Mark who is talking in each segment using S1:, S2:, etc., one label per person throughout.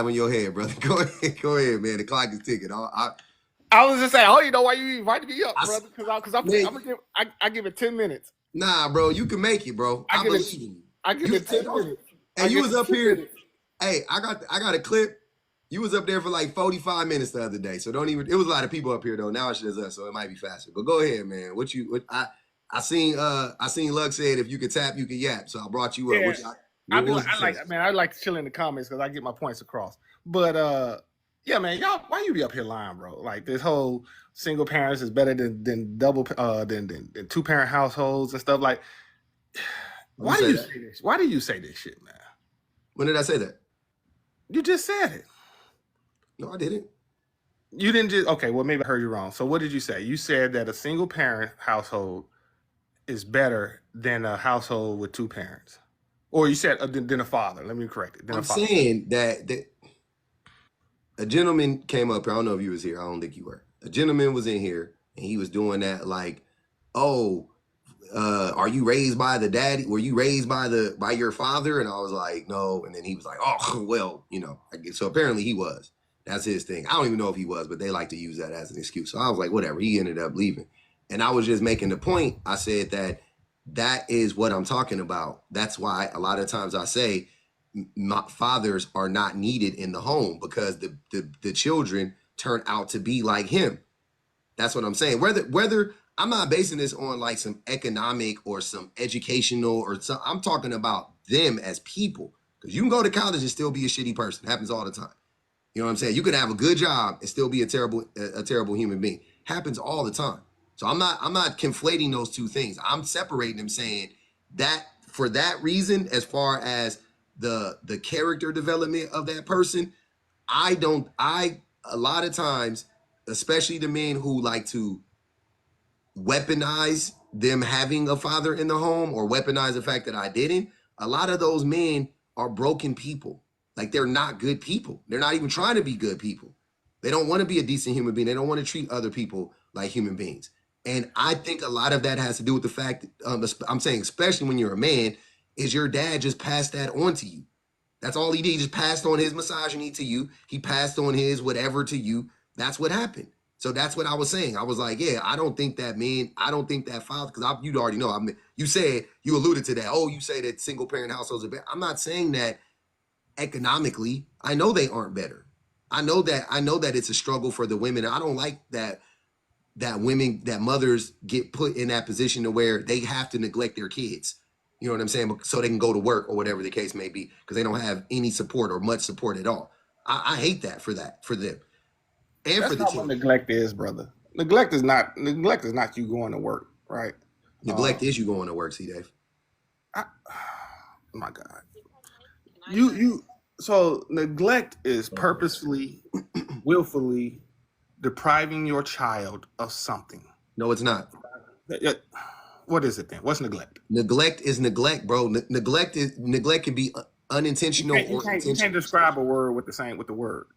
S1: in your head, brother. Go ahead, man. The clock is ticking.
S2: I was just saying, oh, you know why you invited me up,
S1: I,
S2: brother? Because
S1: man,
S2: I'm gonna give it 10 minutes.
S1: nah, bro, you can make it, bro. I believe in you.
S2: I give it 10 minutes.
S1: And you was up here. Hey, I got a clip. You was up there for like 45 minutes the other day, so don't even. It was a lot of people up here though. Now it's just us, so it might be faster. But go ahead, man. I seen Luck said if you could tap, you could yap. So I brought you up.
S2: I like to chill in the comments because I get my points across. But yeah, man, y'all, why you be up here lying, bro? Like this whole single parents is better than double than two parent households and stuff. Like, why do you say this? Why do you say this shit, man?
S1: When did I say that?
S2: You just said it.
S1: No, I didn't.
S2: You didn't just okay. Well, maybe I heard you wrong. So what did you say? You said that a single parent household is better than a household with two parents, or you said than a father. Let me correct it.
S1: I'm saying that a gentleman came up here. I don't know if you was here. I don't think you were. A gentleman was in here and he was doing that like, oh, are you raised by the daddy? Were you raised by your father? And I was like, no. And then he was like, oh, well, you know. So apparently he was. That's his thing. I don't even know if he was, but they like to use that as an excuse. So I was like, whatever. He ended up leaving. And I was just making the point. I said that is what I'm talking about. That's why a lot of times I say fathers are not needed in the home because the children turn out to be like him. That's what I'm saying. Whether I'm not basing this on like some economic or some educational or some, I'm talking about them as people. Because you can go to college and still be a shitty person. It happens all the time. You know what I'm saying? You can have a good job and still be a terrible human being. Happens all the time. So I'm not conflating those two things. I'm separating them, saying that for that reason, as far as the character development of that person, a lot of times, especially the men who like to weaponize them having a father in the home or weaponize the fact that I didn't, a lot of those men are broken people. Like they're not good people. They're not even trying to be good people. They don't want to be a decent human being. They don't want to treat other people like human beings. And I think a lot of that has to do with the fact, I'm saying, especially when you're a man, is your dad just passed that on to you. That's all he did. He just passed on his misogyny to you. He passed on his whatever to you. That's what happened. So that's what I was saying. I was like, yeah, I don't think that father, because you'd already know. I mean, you alluded to that. Oh, you say that single parent households are better. I'm not saying that economically. I know they aren't better. I know that it's a struggle for the women. I don't like that mothers get put in that position to where they have to neglect their kids. You know what I'm saying? So they can go to work or whatever the case may be, because they don't have any support or much support at all. I hate that for them. And
S2: that's
S1: for the
S2: not what neglect is, brother. Neglect is not you going to work, right?
S1: Neglect is you going to work, see, Dave.
S2: Oh my God. So neglect is purposefully, willfully depriving your child of something.
S1: No, it's not.
S2: What is it then? What's neglect?
S1: Neglect is neglect, bro. Neglect can be unintentional or intentional.
S2: You can't describe a word with the word.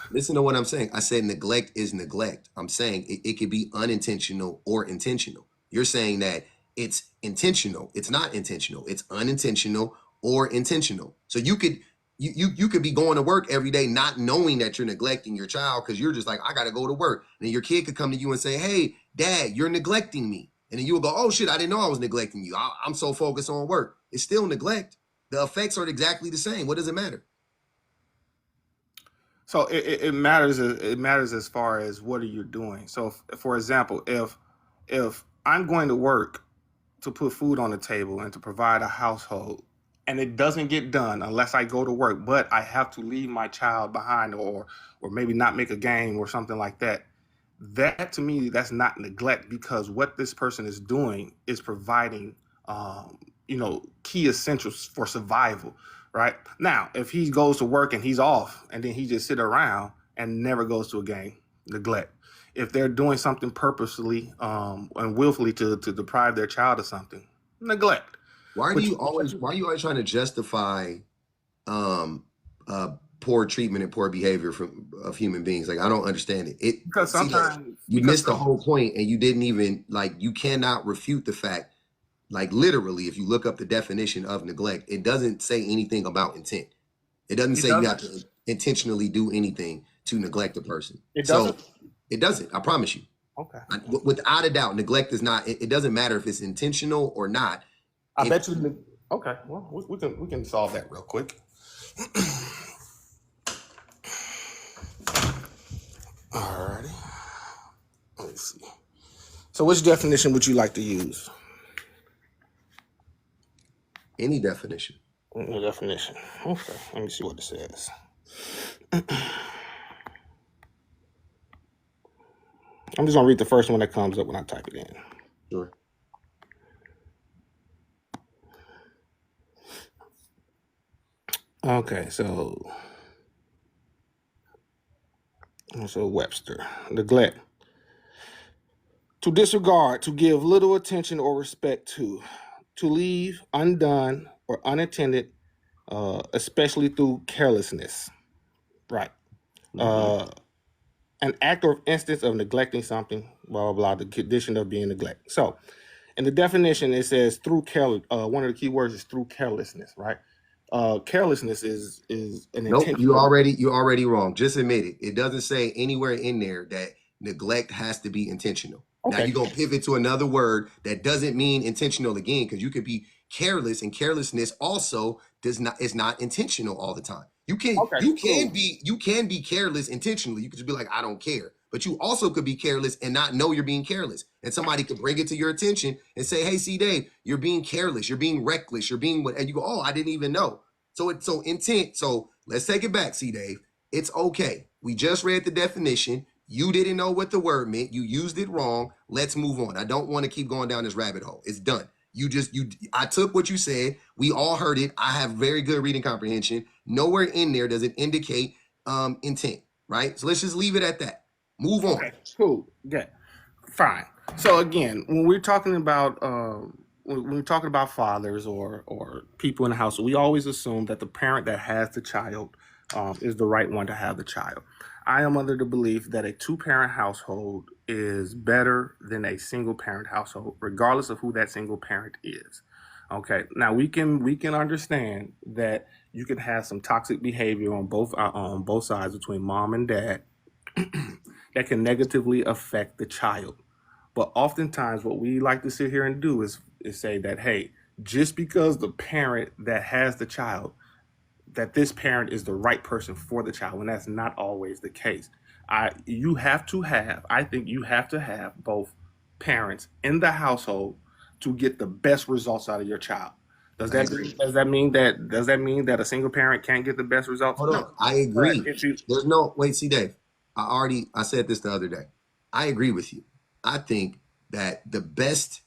S1: Listen to what I'm saying. I said neglect is neglect. I'm saying it could be unintentional or intentional. You're saying that it's intentional. It's not intentional. It's unintentional or intentional. So you could be going to work every day not knowing that you're neglecting your child because you're just like, I got to go to work. And then your kid could come to you and say, hey, Dad, you're neglecting me. And then you will go, oh, shit, I didn't know I was neglecting you. I'm so focused on work. It's still neglect. The effects are exactly the same. What does it matter?
S2: So it matters. It matters as far as what are you doing. So, for example, if I'm going to work to put food on the table and to provide a household, and it doesn't get done unless I go to work, but I have to leave my child behind, or maybe not make a game or something like that. That to me, that's not neglect, because what this person is doing is providing, key essentials for survival. Right now, if he goes to work and he's off and then he just sit around and never goes to a game, neglect. If they're doing something purposely and willfully to deprive their child of something, neglect.
S1: Why are you always trying to justify poor treatment and poor behavior of human beings? Like, I don't understand it.
S2: Because sometimes
S1: you missed the whole point, and you didn't even you cannot refute the fact. Like, literally, if you look up the definition of neglect, it doesn't say anything about intent. It doesn't say you have to. intentionally do anything to neglect a person.
S2: It
S1: So
S2: doesn't.
S1: it doesn't. I promise you.
S2: Okay.
S1: Without a doubt, neglect is not. It doesn't matter if it's intentional or not.
S2: I
S1: It,
S2: bet you. Okay. Well, we can solve that real quick. Alrighty. Let me see. So, which definition would you like to use?
S1: any definition.
S2: The definition. Okay. Let me see what it says. I'm just gonna read the first one that comes up when I type it in.
S1: Sure.
S2: Okay, so Webster. Neglect. To disregard, to give little attention or respect to leave undone or unattended, especially through carelessness. Right. An act or instance of neglecting something, blah, blah, blah, the condition of being neglect. So, in the definition, it says through one of the key words is through carelessness, right? Carelessness is an
S1: Nope,
S2: intentional.
S1: you're already wrong. Just admit it. It doesn't say anywhere in there that neglect has to be intentional. Now
S2: Okay.
S1: you're gonna pivot to another word that doesn't mean intentional again, because you could be careless, and carelessness also does not is not intentional all the time.
S2: Okay. Cool.
S1: You can be careless intentionally. You could just be like, I don't care. But you also could be careless and not know you're being careless. And somebody could bring it to your attention and say, hey, C Dave, you're being careless, you're being reckless, you're being what, and you go, oh, I didn't even know. So it's so intent. So let's take it back, C Dave. It's okay. We just read the definition. You didn't know what the word meant. You used it wrong. Let's move on. I don't want to keep going down this rabbit hole. It's done. I took what you said. We all heard it. I have very good reading comprehension. Nowhere in there does it indicate intent, right? So let's just leave it at that. Move on.
S2: Okay. Cool. Yeah. Fine. So again, when we're talking about when we're talking about fathers or people in the house, we always assume that the parent that has the child is the right one to have the child. I am under the belief that a two-parent household is better than a single-parent household, regardless of who that single parent is. Okay. Now we can understand that you can have some toxic behavior on both sides between mom and dad that can negatively affect the child. But oftentimes, what we like to sit here and do is say that, hey, just because the parent that has the child, that this parent is the right person for the child, and that's not always the case. I think you have to have both parents in the household to get the best results out of your child. Does
S1: I
S2: that
S1: agree.
S2: does that mean that a single parent can't get the best results?
S1: Hold on.
S2: No.
S1: I
S2: But
S1: agree.
S2: if you
S1: There's no wait, see, Dave. I said this the other day. I agree with you. I think that the best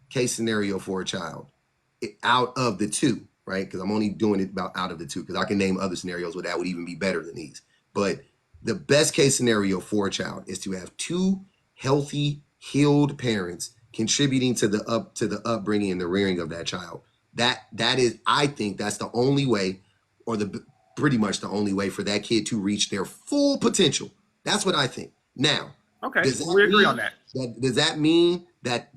S1: case scenario for a child out of the two, right? Because I'm only doing it about out of the two, because I can name other scenarios where that would even be better than these. But the best case scenario for a child is to have two healthy, healed parents contributing to the upbringing and the rearing of that child. That is, I think that's the only way, or the pretty much the only way for that kid to reach their full potential. That's what I think. Now,
S2: okay,
S1: does that
S2: we agree
S1: mean
S2: on that.
S1: does that mean that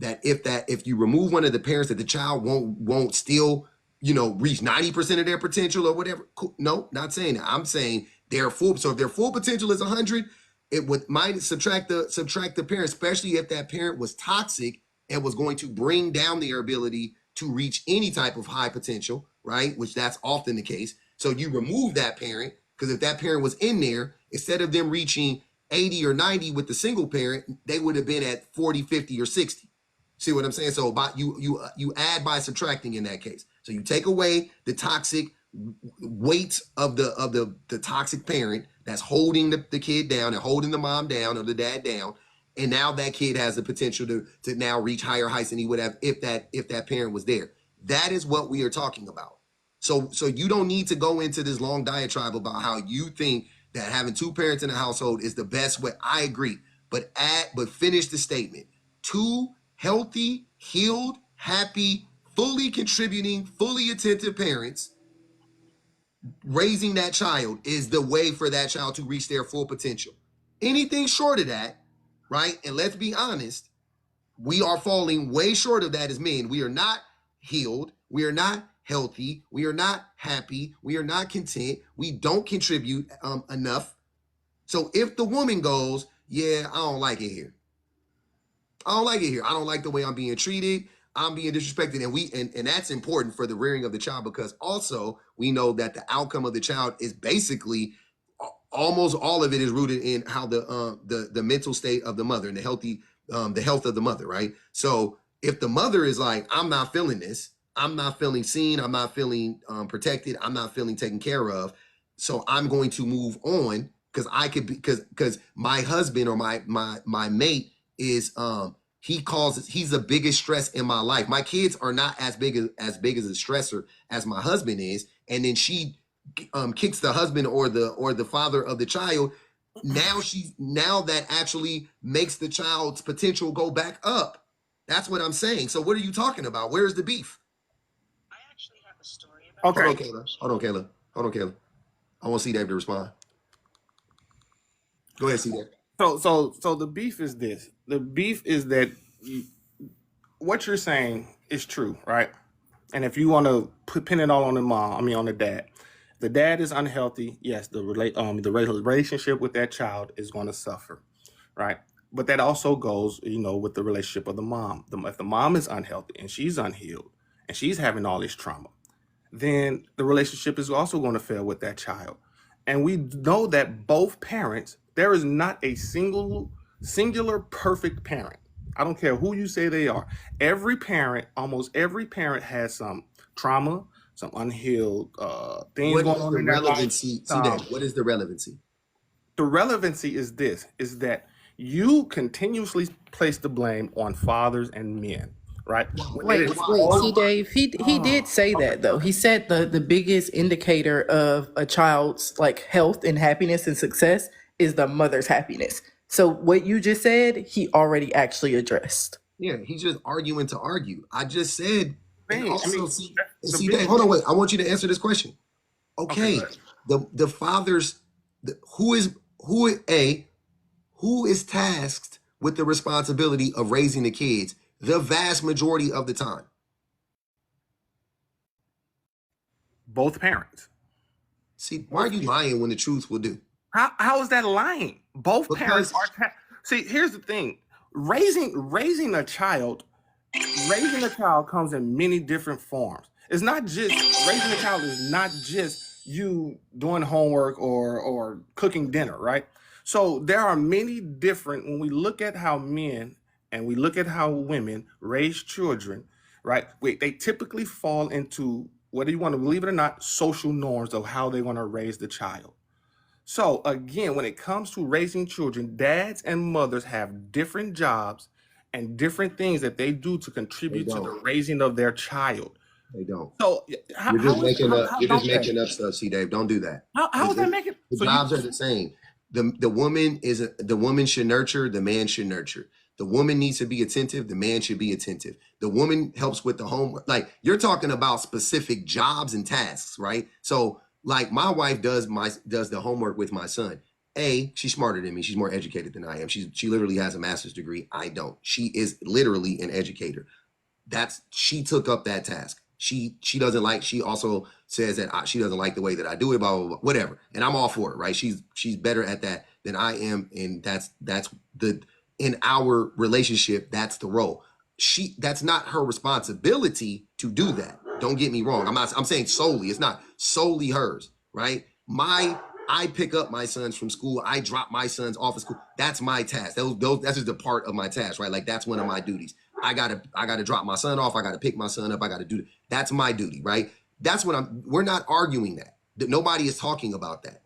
S1: if you remove one of the parents, that the child won't still reach 90% of their potential or whatever? Cool. No, not saying that. I'm saying their full. So if their full potential is 100, it would might subtract the parent, especially if that parent was toxic and was going to bring down their ability to reach any type of high potential, right? Which that's often the case. So you remove that parent, because if that parent was in there, instead of them reaching 80 or 90 with the single parent, they would have been at 40, 50, or 60. See what I'm saying? So you add by subtracting in that case. So you take away the toxic weight of the toxic parent that's holding the kid down and holding the mom down or the dad down, and now that kid has the potential to now reach higher heights than he would have if that parent was there. That is what we are talking about. So you don't need to go into this long diatribe about how you think that having two parents in a household is the best way. I agree, but finish the statement. Two healthy, healed, happy, fully contributing, fully attentive parents raising that child is the way for that child to reach their full potential. Anything short of that, right? And let's be honest, we are falling way short of that as men. We are not healed. We are not healthy. We are not happy. We are not content. We don't contribute enough. So if the woman goes, yeah, I don't like it here. I don't like it here. I don't like the way I'm being treated. I'm being disrespected. And that's important for the rearing of the child, because also we know that the outcome of the child is basically almost all of it is rooted in how the mental state of the mother and the health of the mother, right? So if the mother is like, I'm not feeling this, I'm not feeling seen, I'm not feeling protected, I'm not feeling taken care of, so I'm going to move on because I could be because my husband or my mate is he's the biggest stress in my life. My kids are not as big as a stressor as my husband is, and then she kicks the husband or the father of the child. Now that actually makes the child's potential go back up. That's what I'm saying. So what are you talking about? Where's the beef?
S3: I actually have a story about
S2: Okay.
S1: Hold on, Kayla. I want C-Dave to respond. Go ahead, C-Dave.
S2: So the beef is this. The beef is that what you're saying is true, right? And if you want to pin it all on the mom, on the dad. The dad is unhealthy. Yes, the relationship with that child is going to suffer, right? But that also goes, with the relationship of the mom. If the mom is unhealthy and she's unhealed and she's having all this trauma, then the relationship is also going to fail with that child. And we know that both parents, there is not a singular perfect parent. I don't care who you say they are. Almost every parent has some trauma, some unhealed things
S1: What
S2: going
S1: is
S2: on
S1: the
S2: in their life.
S1: relevancy? C-Dave, what is the relevancy?
S2: The relevancy is this, is that you continuously place the blame on fathers and men, right?
S4: Wait, see, Dave. He did say that though. He said the biggest indicator of a child's like health and happiness and success is the mother's happiness. So what you just said, he already actually addressed.
S1: Yeah, he's just arguing to argue. I just said, and
S2: Man,
S1: also
S2: the
S1: see,
S2: big-
S1: Dave, hold on, wait. I want you to answer this question.
S2: Okay,
S1: Okay,
S2: go ahead.
S1: the fathers, who is tasked with the responsibility of raising the kids the vast majority of the time?
S2: Both parents.
S1: See, why are you lying when the truth will do?
S2: How is that lying? Both
S1: Because-
S2: parents are. See, here's the thing: raising a child comes in many different forms. It's not just raising a child is not just you doing homework or cooking dinner, right? So there are many different. When we look at how men and we look at how women raise children, right? They typically fall into, whether you want to believe it or not, social norms of how they want to raise the child. So again, when it comes to raising children, dads and mothers have different jobs and different things that they do to contribute to the
S1: don't.
S2: raising of their child.
S1: They don't.
S2: So
S1: You're just making up stuff, C. Dave. Don't do that.
S2: How is that making?
S1: The jobs are the same. The woman should nurture. The man should nurture. The woman needs to be attentive. The man should be attentive. The woman helps with the homework. Like, you're talking about specific jobs and tasks, right? So, like, my wife does the homework with my son. She's smarter than me. She's more educated than I am. She literally has a master's degree. I don't. She is literally an educator. She took up that task. She also says that she doesn't like the way that I do it, blah, blah, blah, whatever. And I'm all for it, right? She's better at that than I am. And that's in our relationship, that's the role. That's not her responsibility to do that. Don't get me wrong. I'm saying solely. It's not solely hers, right? I pick up my sons from school. I drop my sons off of school. That's my task. That's just a part of my task, right? Like, that's one of my duties. I gotta drop my son off. I gotta pick my son up. I gotta do that. That's my duty, right? That's what we're not arguing that. Nobody is talking about that.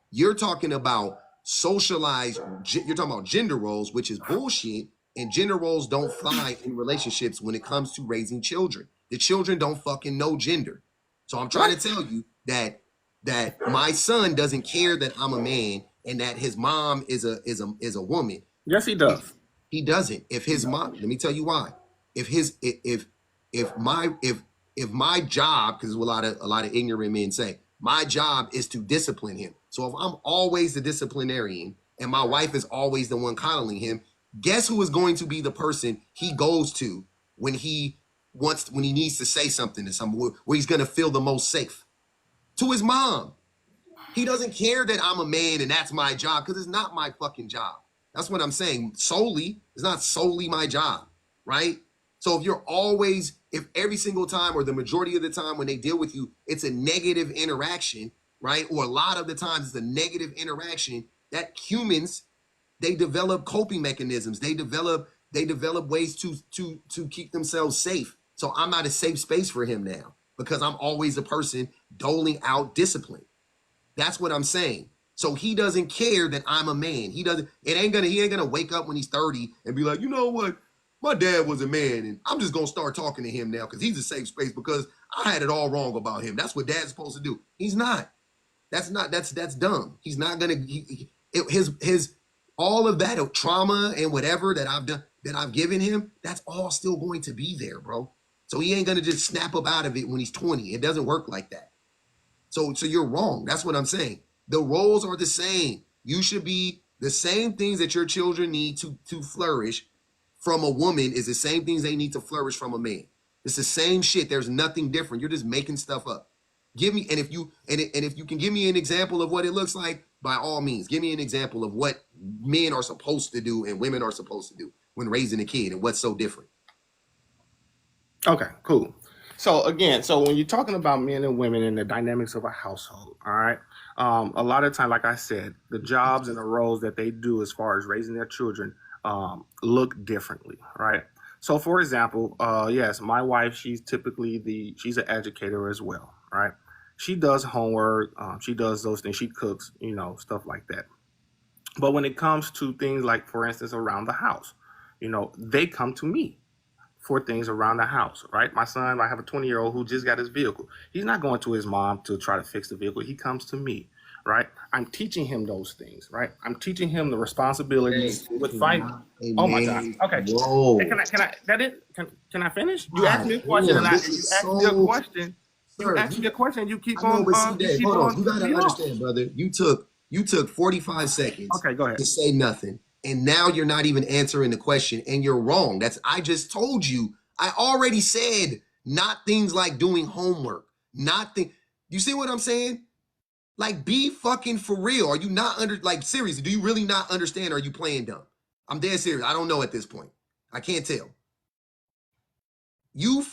S1: You're talking about socialized, you're talking about gender roles, which is bullshit. And gender roles don't fly in relationships when it comes to raising children. The children don't fucking know gender. So I'm trying to tell you that my son doesn't care that I'm a man and that his mom is a woman.
S2: Yes, he does.
S1: He doesn't. If his mom, let me tell you why. If my job, because a lot of ignorant men say, my job is to discipline him. So if I'm always the disciplinarian and my wife is always the one coddling him, guess who is going to be the person he goes to when he when he needs to say something to someone where he's gonna feel the most safe? To his mom. He doesn't care that I'm a man and that's my job, because it's not my fucking job. That's what I'm saying. Solely, it's not solely my job, right? So if every single time or the majority of the time when they deal with you, it's a negative interaction, right? Or a lot of the times it's a negative interaction, that humans, they develop coping mechanisms. They develop ways to keep themselves safe. So I'm not a safe space for him now because I'm always a person doling out discipline. That's what I'm saying. So he doesn't care that I'm a man. He ain't gonna wake up when he's 30 and be like, you know what? My dad was a man and I'm just gonna start talking to him now because he's a safe space because I had it all wrong about him. That's what dad's supposed to do. He's not. That's dumb. He's not gonna, his all of that trauma and whatever that I've done, that I've given him, that's all still going to be there, bro. So he ain't gonna just snap up out of it when he's 20. It doesn't work like that. So you're wrong. That's what I'm saying. The roles are the same. You should be the same things that your children need to flourish from a woman is the same things they need to flourish from a man. It's the same shit. There's nothing different. You're just making stuff up. If you can give me an example of what it looks like, by all means, give me an example of what men are supposed to do and women are supposed to do when raising a kid and what's so different.
S2: Okay, cool. So again, when you're talking about men and women and the dynamics of a household, all right, a lot of time, like I said, the jobs and the roles that they do as far as raising their children look differently, right? So for example, yes, my wife, she's an educator as well, right? She does homework, she does those things, she cooks, stuff like that. But when it comes to things like, for instance, around the house, they come to me for things around the house, right? My son, I have a 20-year-old who just got his vehicle. He's not going to his mom to try to fix the vehicle. He comes to me, right? I'm teaching him those things, right? I'm teaching him the responsibilities with fighting. Oh my God. Okay.
S1: Whoa.
S2: Hey, can I finish? You asked me a question and you asked me a question. You asked me a question. You keep on.
S1: Hold on. You gotta understand, brother. You took 45 seconds.
S2: Okay, go ahead.
S1: To say nothing. And now you're not even answering the question, and you're wrong. I just told you. I already said not things like doing homework. You see what I'm saying? Like, be fucking for real. Are you not seriously, do you really not understand? Or are you playing dumb? I'm dead serious. I don't know at this point. I can't tell. You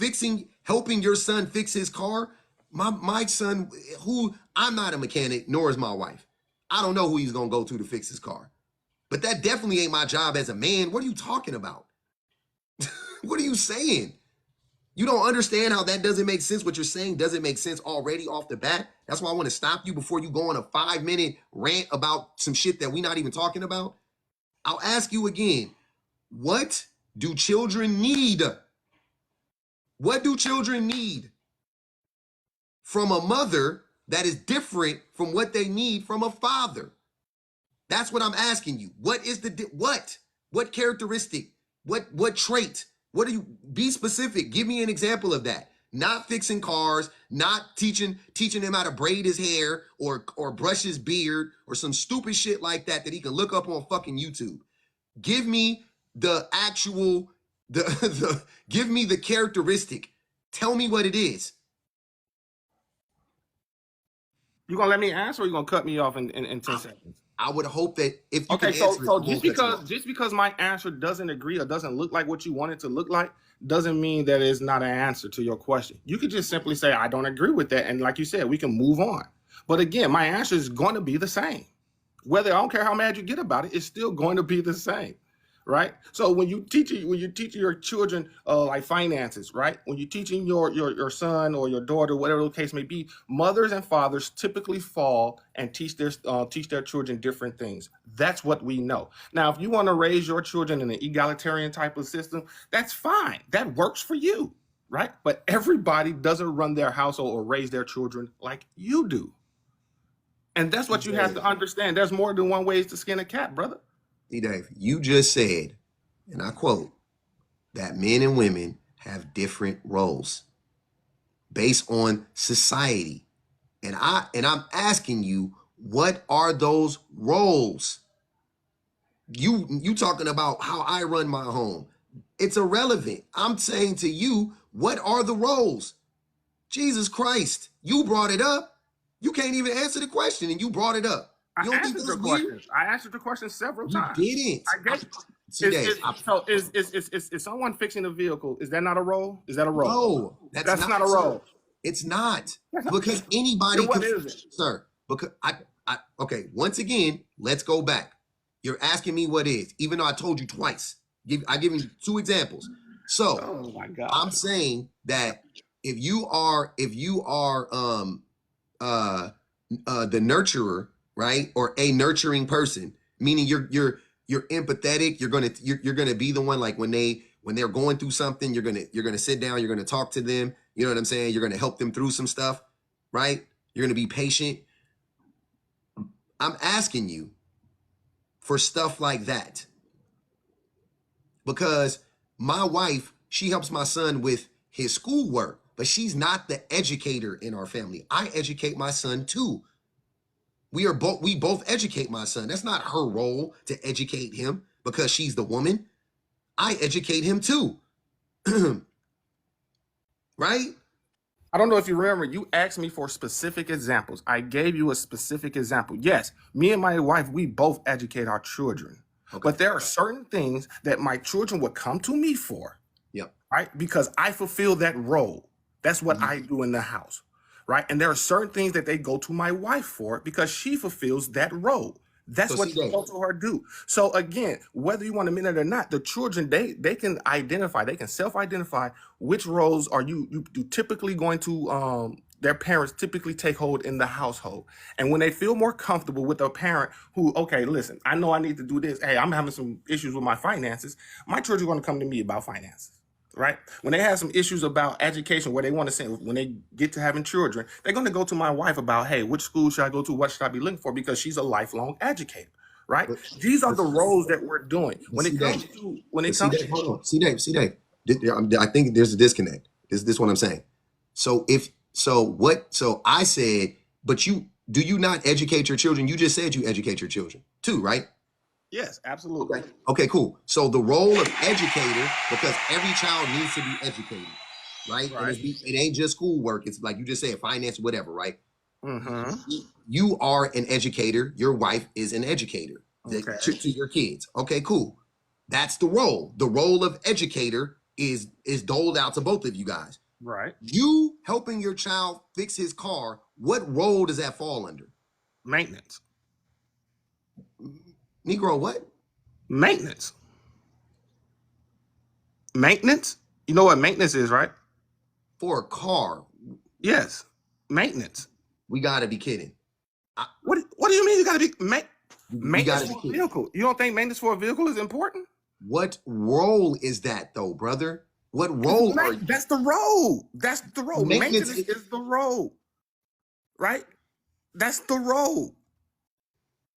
S1: helping your son fix his car? My son, I'm not a mechanic, nor is my wife. I don't know who he's gonna go to fix his car. But that definitely ain't my job as a man. What are you talking about? What are you saying? You don't understand how that doesn't make sense. What you're saying doesn't make sense already off the bat. That's why I want to stop you before you go on a 5-minute rant about some shit that we're not even talking about. I'll ask you again. What do children need? What do children need from a mother that is different from what they need from a father? That's what I'm asking you. What is what characteristic? What trait? Be specific. Give me an example of that. Not fixing cars, not teaching him how to braid his hair or brush his beard or some stupid shit like that he can look up on fucking YouTube. Give me the actual, give me the characteristic. Tell me what it is.
S2: You gonna let me answer or you gonna cut me off in 10 seconds?
S1: I would hope that if you
S2: Okay,
S1: can answer
S2: so
S1: it,
S2: just because my answer doesn't agree or doesn't look like what you want it to look like, doesn't mean that it's not an answer to your question. You could just simply say, I don't agree with that. And like you said, we can move on. But again, my answer is going to be the same. Whether, I don't care how mad you get about it, it's still going to be the same. Right? So when you teach your children like finances, right? When you're teaching your son or your daughter, whatever the case may be, mothers and fathers typically fall and teach their children different things. That's what we know. Now, if you want to raise your children in an egalitarian type of system, that's fine. That works for you, right? But everybody doesn't run their household or raise their children like you do. And that's what you have to understand. There's more than one way to skin a cat, brother.
S1: D-Dave, you just said, and I quote, that men and women have different roles based on society. And I'm asking you, what are those roles? You talking about how I run my home. It's irrelevant. I'm saying to you, What are the roles? Jesus Christ, you brought it up. You can't even answer the question, and you brought it up.
S2: I
S1: You don't think
S2: answered
S1: that's
S2: your
S1: weird?
S2: question. I answered the question several
S1: You
S2: times.
S1: didn't.
S2: I gave.
S1: See,
S2: Is,
S1: Dave,
S2: is, so is someone fixing a vehicle? Is that not a role? Is that a role?
S1: no,
S2: That's not a
S1: sir.
S2: role.
S1: It's not.
S2: That's not-
S1: Because anybody
S2: Then what
S1: can,
S2: is it?
S1: sir. Because okay, once again, let's go back. You're asking me what is, even though I told you twice. I give you 2 examples. So
S2: Oh my God.
S1: I'm saying that if you are the nurturer, right, or a nurturing person, meaning you're empathetic, you're gonna be the one, like when they're going through something, you're gonna sit down, you're gonna talk to them, you know what I'm saying, you're gonna help them through some stuff, right, you're gonna be patient. I'm asking you for stuff like that because my wife, she helps my son with his schoolwork, but she's not the educator in our family. I educate my son too. We both educate my son. That's not her role to educate him because she's the woman. I educate him too. Right?
S2: I don't know if you remember, you asked me for specific examples. I gave you a specific example. Yes, me and my wife, we both educate our children.
S1: Okay.
S2: But there are certain things that my children would come to me for,
S1: Yep.
S2: right? Because I fulfill that role. That's what I do in the house, right? And there are certain things that they go to my wife for because she fulfills that role. That's
S1: So
S2: what
S1: see,
S2: you
S1: Dave.
S2: go to her do. So again, whether you want to admit it or not, the children, they can identify, they can self-identify which roles are you typically going to their parents typically take hold in the household. And when they feel more comfortable with a parent who, okay, listen, I know I need to do this. Hey, I'm having some issues with my finances. My children are going to come to me about finances. Right? When they have some issues about education, where they want to send, when they get to having children, they're going to go to my wife about, hey, which school should I go to? What should I be looking for? Because she's a lifelong educator, right?
S1: But-
S2: These are the roles that we're doing. When
S1: see,
S2: it comes
S1: Dave.
S2: to, when it
S1: See,
S2: comes
S1: Dave,
S2: to,
S1: hold on. See, Dave. I think there's a disconnect. This is what I'm saying. So I said, but do you not educate your children? You just said you educate your children too, right?
S2: yes, absolutely.
S1: Okay, cool. So the role of educator, because every child needs to be educated, right?
S2: Right.
S1: And it ain't just schoolwork. It's like you just said, finance, whatever, right?
S2: Mm-hmm.
S1: You are an educator. Your wife is an educator
S2: Okay.
S1: to your kids. Okay, cool. That's the role. The role of educator is doled out to both of you guys.
S2: Right.
S1: You helping your child fix his car, what role does that fall under?
S2: Maintenance.
S1: Negro, what?
S2: Maintenance. Maintenance. You know what maintenance is, right?
S1: For a car,
S2: Yes. Maintenance.
S1: we gotta be kidding.
S2: What do you mean you got to be
S1: We
S2: maintenance
S1: gotta be
S2: for a
S1: kidding.
S2: vehicle? You don't think maintenance for a vehicle is important?
S1: What role is that though, brother? What role are you?
S2: That's the role. That's the role.
S1: Maintenance
S2: Maintenance is the role. Right? That's the role.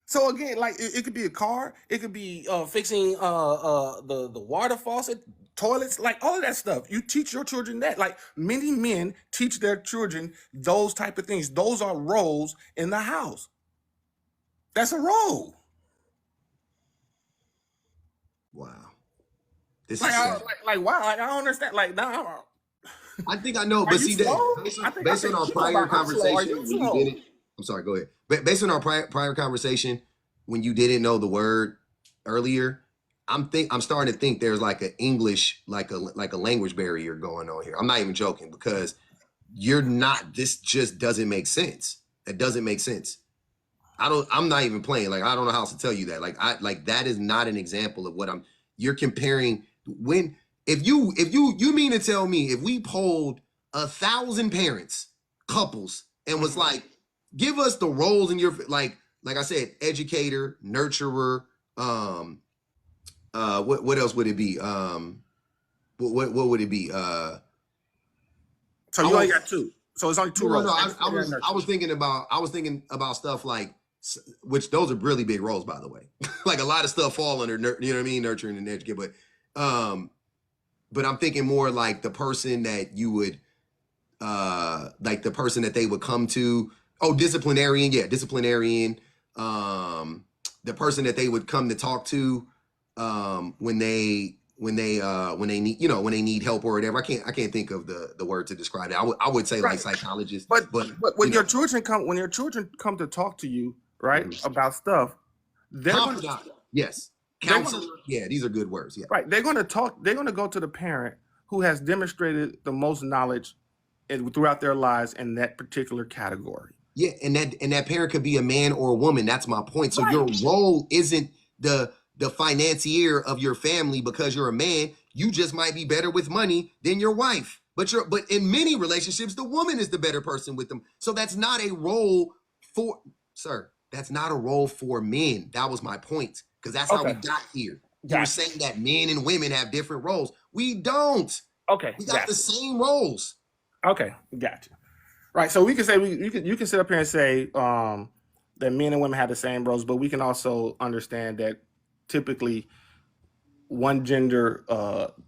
S2: So again, like it could be a car, it could be fixing the water faucet, toilets, like all of that stuff. You teach your children that. Like many men teach their children those type of things. Those are roles in the house. That's a role.
S1: Wow. This
S2: Like,
S1: is sad.
S2: wow, like, I don't understand. Like, now,
S1: I think I know,
S2: are
S1: but
S2: you
S1: see that
S2: slow?
S1: based on our
S2: you
S1: prior
S2: about I'm slow. Are
S1: conversation
S2: you
S1: when you
S2: slow?
S1: did it. I'm sorry, go ahead. But based on our prior conversation, when you didn't know the word earlier, I'm starting to think there's like an English, like a language barrier going on here. I'm not even joking because this just doesn't make sense. It doesn't make sense. I'm not even playing. Like, I don't know how else to tell you that. Like that is not an example of what you're comparing. If you mean to tell me if we polled 1,000 parents, couples, and was like, give us the roles in your, like I said, educator, nurturer, what else would it be? What would it be?
S2: So you only got two. So it's only two roles.
S1: I was thinking about stuff like, which those are really big roles, by the way. Like a lot of stuff fall under, you know what I mean, nurturing and educate. But I'm thinking more like the person that you would, like the person that they would come to. Oh, disciplinarian, yeah, disciplinarian. The person that they would come to talk to, when when they need, you know, when they need help or whatever. I can't think of the word to describe it. I would say like
S2: Right.
S1: psychologist,
S2: But
S1: but
S2: when
S1: you
S2: your
S1: know,
S2: children come to talk to you, right, about stuff, they're going to
S1: confidant. Yes,
S2: they're going
S1: counselor. Yeah, these are good words. Yeah,
S2: right. They're going to go to the parent who has demonstrated the most knowledge throughout their lives in that particular category.
S1: yeah, and that parent could be a man or a woman. That's my point. So your
S2: Right.
S1: role isn't the financier of your family because you're a man. You just might be better with money than your wife. But in many relationships, the woman is the better person with them. So that's not a role for sir. That's not a role for men. That was my point. Because that's how we
S2: Okay.
S1: got here. You were
S2: Gotcha.
S1: saying that men and women have different roles. We don't.
S2: Okay.
S1: We got the
S2: Gotcha.
S1: same roles.
S2: Okay. Gotcha. Right. So we can say you can sit up here and say that men and women have the same roles, but we can also understand that typically one gender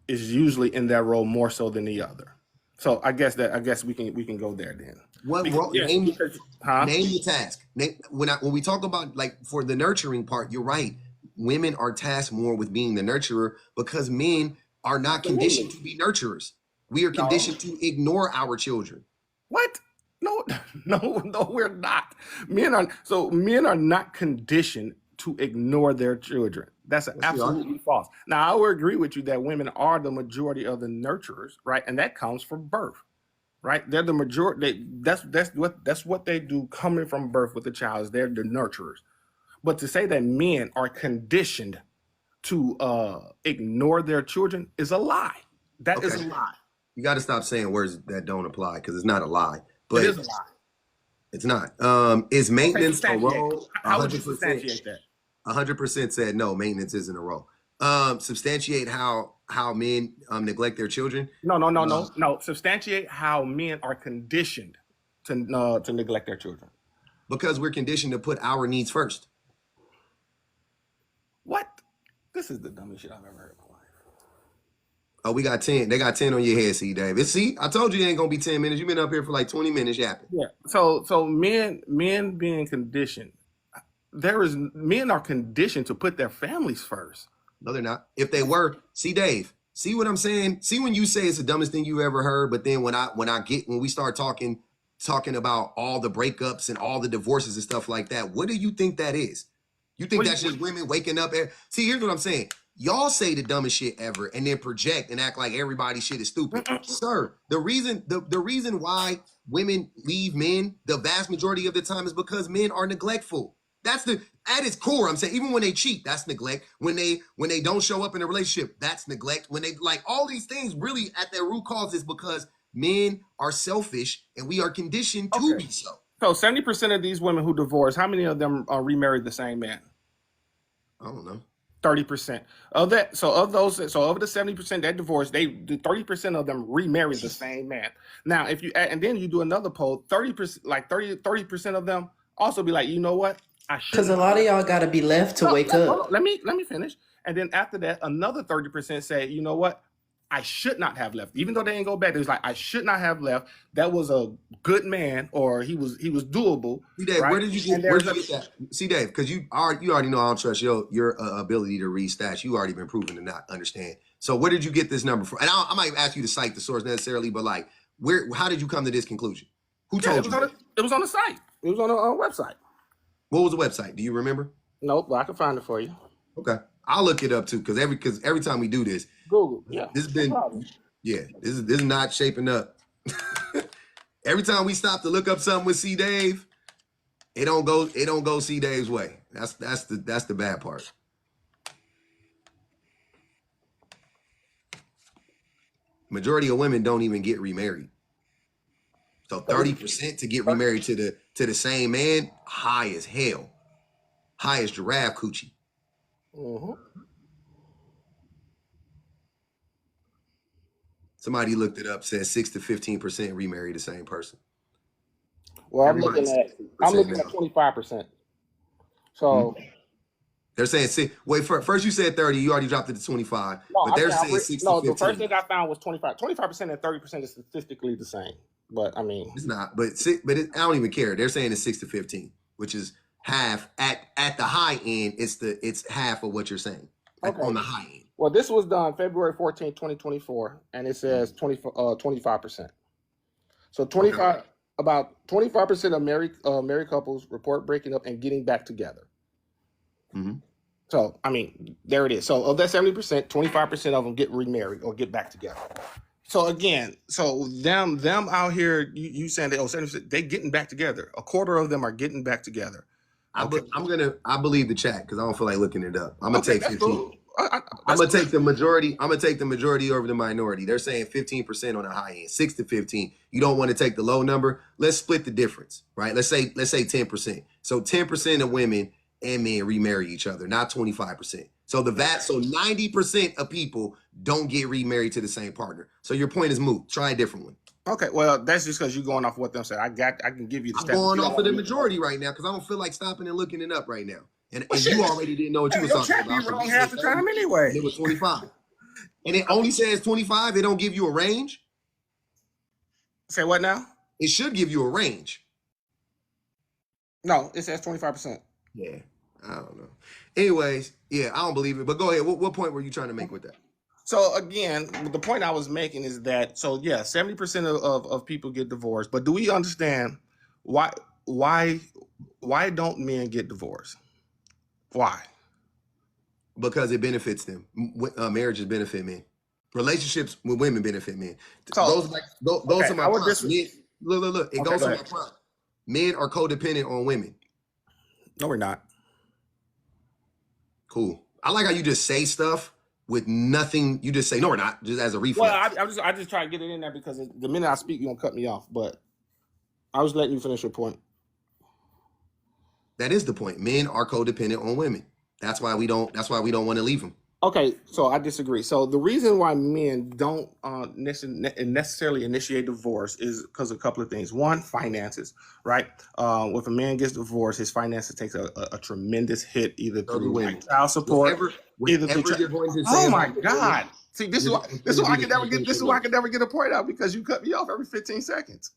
S2: is usually in that role more so than the other. So I guess we can go there then.
S1: What
S2: Because,
S1: role?
S2: yeah,
S1: Name
S2: because, huh?
S1: Name the task. When we talk about like for the nurturing part, you're right. Women are tasked more with being the nurturer because men are not conditioned to be nurturers. We are
S2: No.
S1: conditioned to ignore our children.
S2: What? No, no, we're not. Men are not conditioned to ignore their children. That's
S1: Yes, we are.
S2: absolutely false. Now, I would agree with you that women are the majority of the nurturers, right? And that comes from birth, right? They're the majority. That's what they do coming from birth with the child. Is they're the nurturers. But to say that men are conditioned to ignore their children is a lie. That is
S1: Okay.
S2: a lie.
S1: You got to stop saying words that don't apply because it's not a lie.
S2: It
S1: But
S2: is a lie.
S1: it's not. Is
S2: Okay,
S1: maintenance a
S2: substantiate.
S1: role?
S2: How would you
S1: 100%.
S2: substantiate that?
S1: 100% said no. Maintenance isn't a role. Substantiate how men neglect their children.
S2: No. Substantiate how men are conditioned to neglect their children.
S1: Because we're conditioned to put our needs first.
S2: What? This is the dumbest shit I've ever heard in my life.
S1: Oh, we got 10. They got 10 on your head, C Dave. See, I told you it ain't gonna be 10 minutes. You've been up here for like 20 minutes yapping.
S2: Yeah. So men being conditioned, men are conditioned to put their families first.
S1: No, they're not. If they were, see Dave. See what I'm saying? See when you say it's the dumbest thing you ever heard, but then when we start talking about all the breakups and all the divorces and stuff like that, what do you think that is? You think that's just women waking up? See, here's what I'm saying. Y'all say the dumbest shit ever and then project and act like everybody's shit is stupid. Sir, the reason why women leave men the vast majority of the time is because men are neglectful. At its core, I'm saying, even when they cheat, that's neglect. When they don't show up in a relationship, that's neglect. When they like all these things really at their root cause is because men are selfish and we are conditioned to be so.
S2: So 70% of these women who divorce, how many of them remarried the same man?
S1: I don't know.
S2: 30% of that. So of the 70% that divorced, the 30% of them remarried the same man. Now, if you and then you do another poll, 30% of them also be like, you know what? I should.
S4: Because a lot of y'all got to be left to wake up.
S2: Let me finish. And then after that, another 30% say, you know what? I should not have left. Even though they didn't go back, it's like I should not have left. That was a good man, or he was doable.
S1: See, Dave,
S2: right?
S1: where did you get that? See, Dave, because you already know I don't trust your ability to read stats. You already been proven to not understand. So where did you get this number from? And I might ask you to cite the source necessarily, but like, how did you come to this conclusion? Who told you?
S2: It was on the site. It was on a website.
S1: What was the website? Do you remember?
S2: Nope, but I can find it for you.
S1: Okay, I'll look it up too, because every time we do this,
S2: Google. Yeah,
S1: this has been this is not shaping up. Every time we stop to look up something with C Dave, it don't go C Dave's way. That's the bad part. Majority of women don't even get remarried. So 30% to get remarried to the same man, high as hell. High as giraffe coochie.
S2: Mm-hmm.
S1: Somebody looked it up, says 6 to 15% remarry the same person.
S2: Well, I'm looking at 25%. So
S1: they're saying first you said 30, you already dropped it to 25. But they're saying 6 to 15.
S2: The first thing I found was 25. 25% and 30% is statistically the same. But I mean,
S1: it's not. But I don't even care. They're saying it's 6 to 15, which is half at the high end. It's half of what you're saying, like on the high end.
S2: Well, this was done February 14th, 2024, and it says 25%. So
S1: Okay.
S2: 25, about 25% of married couples report breaking up and getting back together.
S1: hmm
S2: So, I mean, there it is. So of that 70%, 25% of them get remarried or get back together. So again, so them out here, you saying that 70%, they getting back together. A quarter of them are getting back together. Okay.
S1: I believe the chat because I don't feel like looking it up. I'm gonna
S2: Okay,
S1: take
S2: that's
S1: 15.
S2: cool.
S1: I'm
S2: That's
S1: gonna
S2: cool.
S1: take the majority. I'm gonna take the majority over the minority. They're saying 15% on the high end, 6 to 15. You don't want to take the low number. Let's split the difference, right? Let's say 10%. So 10% of women and men remarry each other, not 25%. So so 90% of people don't get remarried to the same partner. So your point is moot. Try a different one.
S2: Okay, well, that's just because you're going off what them said. I can give you the
S1: I'm
S2: stats.
S1: going off of the majority right now because I don't feel like stopping and looking it up right now. And you already didn't know what you was
S2: Your
S1: talking
S2: chat be
S1: about.
S2: wrong half the time anyway.
S1: And it was 25. And it only says 25. It don't give you a range.
S2: Say what now?
S1: It should give you a range.
S2: No, it says 25%.
S1: Yeah, I don't know. Anyways, yeah, I don't believe it. But go ahead. What point were you trying to make with that?
S2: So again, the point I was making is that 70% of people get divorced, but do we understand why don't men get divorced? Why?
S1: Because it benefits them. Marriages benefit men. Relationships with women benefit men.
S2: So-
S1: those
S2: okay,
S1: are my
S2: I would
S1: prompts. Men, look. It
S2: Okay,
S1: goes
S2: go
S1: on my
S2: ahead.
S1: prompt. Men are codependent on women.
S2: No, we're not.
S1: Cool. I like how you just say stuff with nothing. You just say, no, we're not, just as a reflex.
S2: Well, I just try to get it in there because the minute I speak, you're gonna cut me off. But I was letting you finish your point.
S1: That is the point. Men are codependent on women. That's why we don't want to leave them.
S2: Okay, so I disagree. So the reason why men don't necessarily initiate divorce is because of a couple of things. One, finances, right? If a man gets divorced, his finances takes a tremendous hit, either through
S1: women.
S2: child support, either through.
S1: Whatever you're going to say
S2: Oh my
S1: about
S2: God! See, this is why I can never get. This is why I can never get a point out because you cut me off every 15 seconds.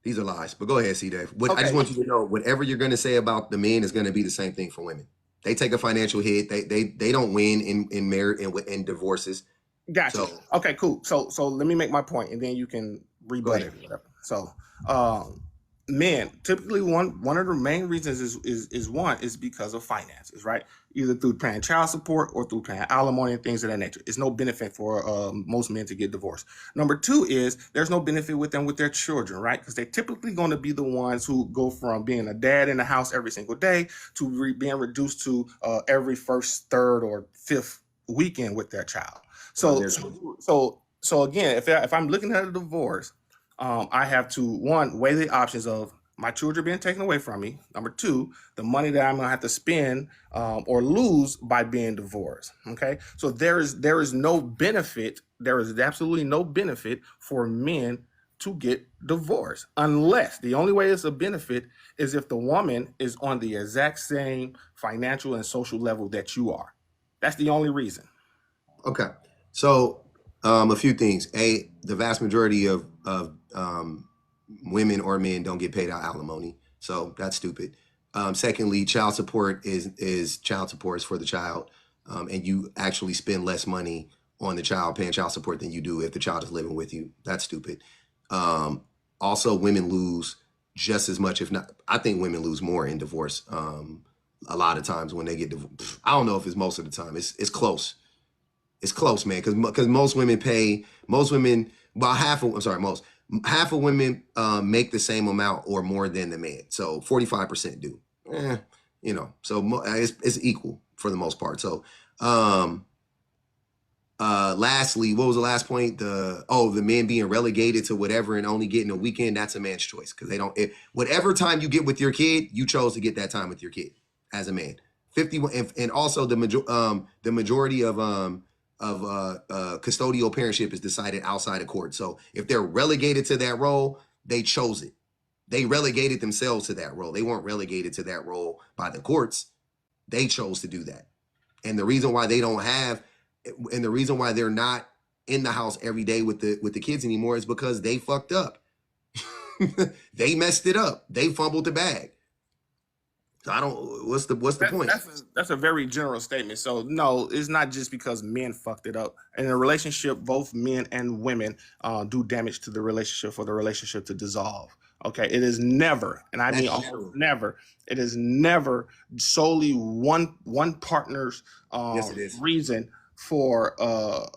S1: These are lies. But go ahead, C. Dave. I
S2: Okay.
S1: just want you to know, whatever you're going to say about the men is going to be the same thing for women. They take a financial hit. They don't win in marriage and divorces.
S2: Gotcha.
S1: So-
S2: Okay, cool. So let me make my point, and then you can rebut
S1: Go
S2: it. Whatever. So, men typically one of the main reasons is because of finances, right? Either through paying child support or through paying alimony and things of that nature. It's no benefit for most men to get divorced. Number two is there's no benefit with them with their children, right? Because they're typically going to be the ones who go from being a dad in the house every single day to being reduced to every first, third, or fifth weekend with their child. So again, if I'm looking at a divorce, I have to, one, weigh the options of my children being taken away from me. Number two, the money that I'm gonna have to spend or lose by being divorced. Okay, so there is no benefit. There is absolutely no benefit for men to get divorced, unless the only way it's a benefit is if the woman is on the exact same financial and social level that you are. That's the only reason.
S1: Okay. So a few things. The vast majority of women or men don't get paid out alimony. So that's stupid. Secondly, child support is child support is for the child. And you actually spend less money on the child paying child support than you do if the child is living with you. That's stupid. Also, women lose just as much, if not, I think women lose more in divorce. A lot of times when they get divorced, I don't know if it's most of the time. It's close. It's close, man, because most women, about half of women make the same amount or more than the man. So 45% do. So it's equal for the most part. So lastly, what was the last point? The men being relegated to whatever and only getting a weekend, that's a man's choice because they don't. Whatever time you get with your kid, you chose to get that time with your kid as a man. 51, and also the majority of custodial parentship is decided outside of court. So if they're relegated to that role, they chose it. They relegated themselves to that role. They weren't relegated to that role by the courts. They chose to do that. And the reason why the reason why they're not in the house every day with the kids anymore is because they fucked up. They messed it up. They fumbled the bag. So I don't. What's the point?
S2: That's a very general statement. So no, it's not just because men fucked it up. In a relationship, both men and women do damage to the relationship for the relationship to dissolve. Okay, it is never, and I mean
S1: That's
S2: almost
S1: true.
S2: never. It is never solely one partner's
S1: Yes, it is.
S2: reason for a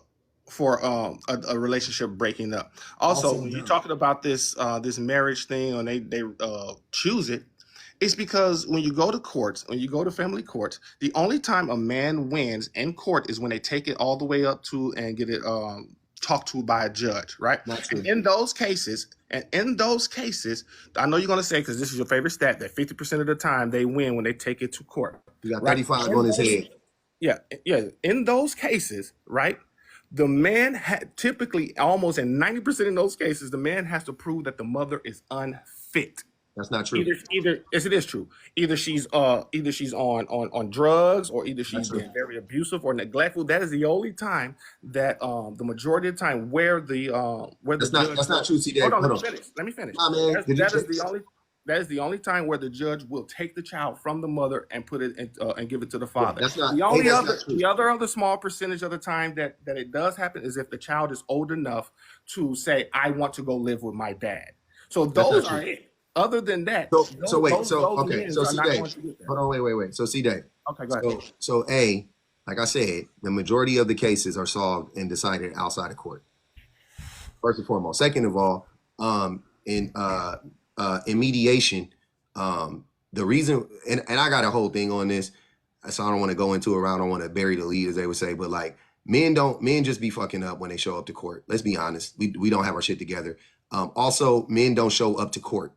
S2: relationship breaking up. Also,
S1: Also,
S2: when you're talking about this this marriage thing, and they choose it, it's because when you go to courts, when you go to family courts, the only time a man wins in court is when they take it all the way up to and get it talked to by a judge, right?
S1: not true.
S2: And in those cases, I know you're gonna say, because this is your favorite stat, that 50% of the time they win when they take it to court.
S1: You got
S2: Right.
S1: 35 on his head.
S2: Yeah. In those cases, right? The man typically, almost in 90% of those cases, the man has to prove that the mother is unfit.
S1: That's not true.
S2: Either yes, it is true. Either she's on drugs, or either she's
S1: true.
S2: being very abusive or neglectful. That is the only time that the majority of the time where the
S1: That's not true, CJ.
S2: Hold on,
S1: Hold on.
S2: let me finish.
S1: Nah, man.
S2: That is the only time where the judge will take the child from the mother and put it in, and give it to the father.
S1: that's not-
S2: The only
S1: that's
S2: other
S1: not true.
S2: the other small percentage of the time that it does happen is if the child is old enough to say, I want to go live with my dad. So those
S1: not
S2: are
S1: true.
S2: it. Other than that,
S1: So
S2: those
S1: wait.
S2: men
S1: So
S2: are not
S1: C-Day.
S2: going to get there.
S1: Hold on. Wait. So C-Day.
S2: Okay, go ahead.
S1: So like I said, the majority of the cases are solved and decided outside of court. First and foremost. Second of all, in mediation, the reason, and I got a whole thing on this, so I don't want to go into it around. I don't want to bury the lead, as they would say, but like men just be fucking up when they show up to court. Let's be honest. We don't have our shit together. Also, men don't show up to court.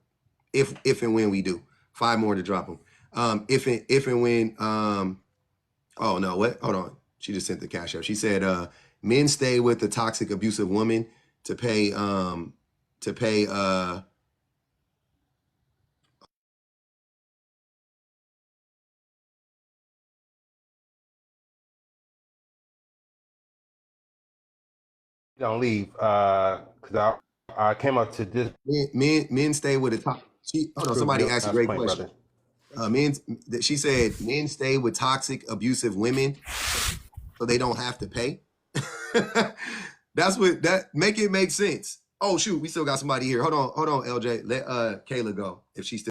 S1: If and when we do. 5 more to drop them. If and when oh no, what? Hold on. She just sent the cash out. She said men stay with the toxic, abusive woman to pay
S5: Don't leave because I came up to this.
S1: men stay with the top. Hold on, somebody asked a great question. She said men stay with toxic, abusive women so they don't have to pay. That's what make it make sense. Oh shoot, we still got somebody here. Hold on, LJ. Let Kayla go if she's still